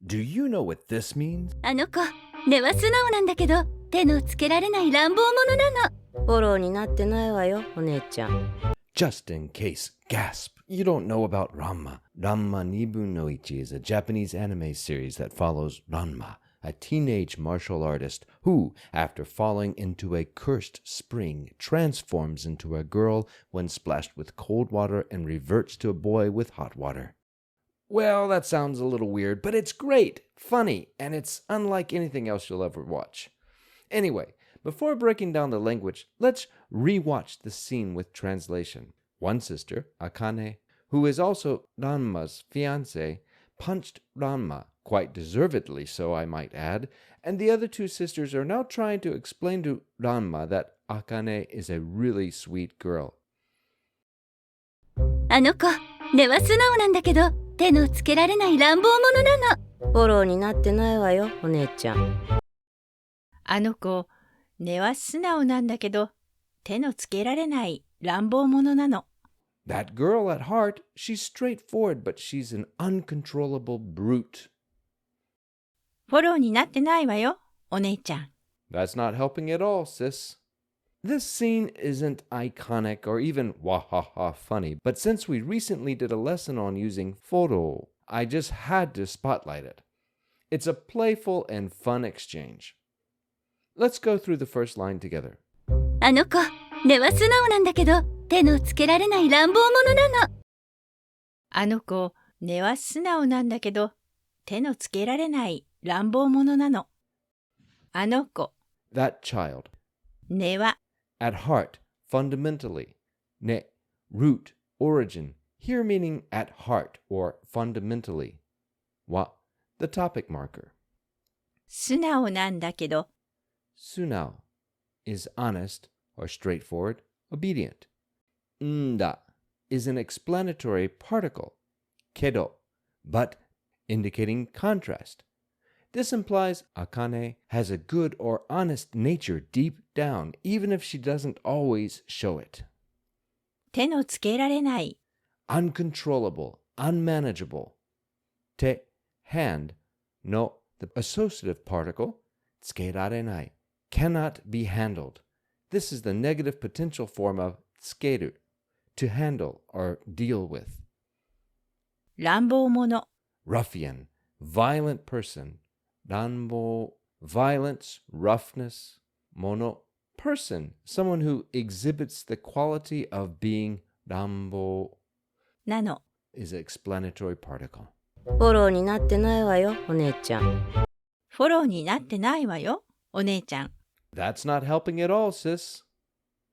Do you know what this means? あの子、根は素直なんだけど、手のつけられない乱暴者なの。フォローになってないわよ、お姉ちゃん。Just in case, gasp, you don't know about Ranma. Ranma Nibun no Ichi is a Japanese anime series that follows Ranma, a teenage martial artist who, after falling into a cursed spring, transforms into a girl when splashed with cold water and reverts to a boy with hot water. Well, that sounds a little weird, but it's great, funny, and it's unlike anything else you'll ever watch. Anyway, before breaking down the language, let's rewatch the scene with translation. One sister, Akane, who is also Ranma's fiancée, punched Ranma, quite deservedly so I might add, and the other two sisters are now trying to explain to Ranma that Akane is a really sweet girl. あの子、根は素直なんだけど、手のつけられない乱暴者なの。フォローになってないわよ、お姉ちゃん。あの子、根は素直なんだけど、手のつけられない乱暴者なの。That girl at heart, she's straightforward, but she's an uncontrollable brute. フォローになってないわよ、お姉ちゃん。That's not helping at all, sis. This scene isn't iconic or even wahaha funny, but since we recently did a lesson on using foro, I just had to spotlight it. It's a playful and fun exchange. Let's go through the first line together. あの子、根は素直なんだけど、手のつけられない乱暴者なの。あの子、根は素直なんだけど、手のつけられない乱暴者なの。あの子、That child. 根は、At heart, fundamentally. Ne, root, origin. Here meaning at heart or fundamentally. Wa, the topic marker. 素直なんだけど、Sunao is honest or straightforward, obedient. Nda is an explanatory particle. Kedo, but indicating contrast. This implies Akane has a good or honest nature deep down, even if she doesn't always show it. 手のつけられない、 Uncontrollable, unmanageable. Te, hand, no, the associative particle, tsukerarenai, cannot be handled. This is the negative potential form of tsukeru, to handle or deal with. 乱暴者、 Ruffian, violent person. Ranbo, violence, roughness. Mono, person, someone who exhibits the quality of being ranbo なの。 is an explanatory particle. フォローになってないわよ、お姉ちゃん。フォローになってないわよ、お姉ちゃん。That's not helping at all, sis.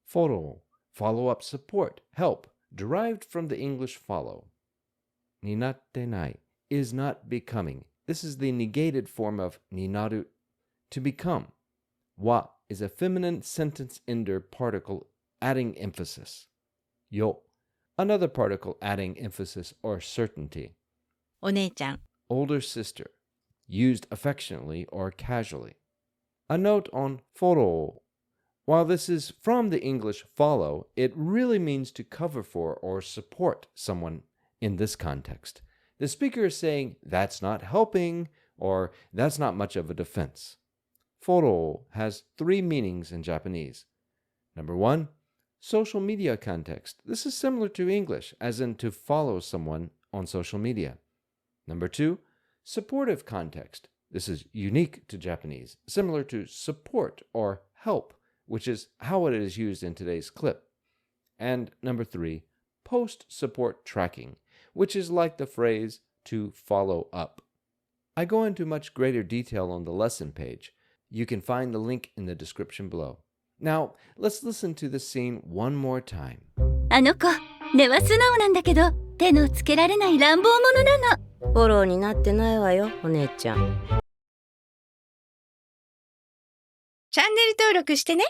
Foro, follow-up support, help, derived from the English follow. Ninatte nai is not becoming. This is the negated form of ninaru, to become. Wa is a feminine sentence ender particle adding emphasis. Yo, another particle adding emphasis or certainty. お姉ちゃん、 Older sister, used affectionately or casually. A note on foro. While this is from the English follow, it really means to cover for or support someone in this context. The speaker is saying, that's not helping, or that's not much of a defense. Foro has three meanings in Japanese. Number one, social media context. This is similar to English, as in to follow someone on social media. Number two, supportive context. This is unique to Japanese, similar to support or help, which is how it is used in today's clip. And number three, post-support tracking, which is like the phrase to follow up. I go into much greater detail on the lesson page. You can find the link in the description below. Now, let's listen to the scene one more time. あの子、根は素直なんだけど、手のつけられない乱暴者なの。フォローになってないわよ、お姉ちゃん。チャンネル登録してね。